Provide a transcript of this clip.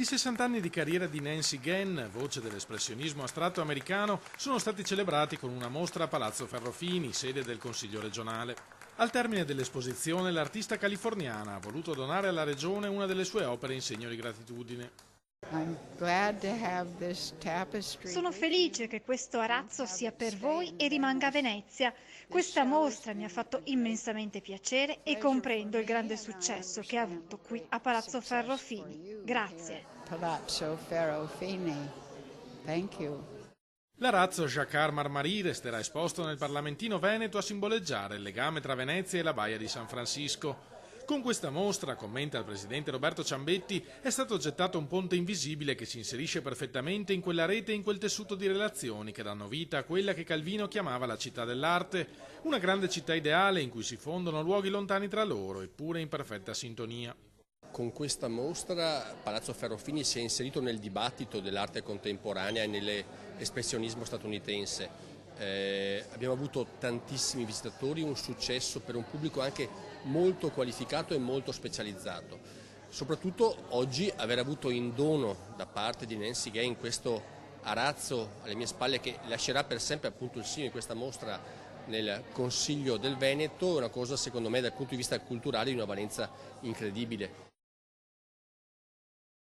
I 60 anni di carriera di Nancy Gann, voce dell'espressionismo astratto americano, sono stati celebrati con una mostra a Palazzo Ferrofini, sede del Consiglio regionale. Al termine dell'esposizione, l'artista californiana ha voluto donare alla regione una delle sue opere in segno di gratitudine. Sono felice che questo arazzo sia per voi e rimanga a Venezia. Questa mostra mi ha fatto immensamente piacere e comprendo il grande successo che ha avuto qui a Palazzo Ferrofini. Grazie. L'arazzo Jacquard Marmaris resterà esposto nel Parlamentino Veneto a simboleggiare il legame tra Venezia e la Baia di San Francisco. Con questa mostra, commenta il presidente Roberto Ciambetti, è stato gettato un ponte invisibile che si inserisce perfettamente in quella rete e in quel tessuto di relazioni che danno vita a quella che Calvino chiamava la città dell'arte, una grande città ideale in cui si fondono luoghi lontani tra loro, eppure in perfetta sintonia. Con questa mostra Palazzo Ferrofini si è inserito nel dibattito dell'arte contemporanea e nell'espressionismo statunitense. Abbiamo avuto tantissimi visitatori, un successo per un pubblico anche molto qualificato e molto specializzato. Soprattutto oggi aver avuto in dono da parte di Nancy Gann questo arazzo alle mie spalle che lascerà per sempre appunto il segno di questa mostra nel Consiglio del Veneto è una cosa secondo me dal punto di vista culturale di una valenza incredibile.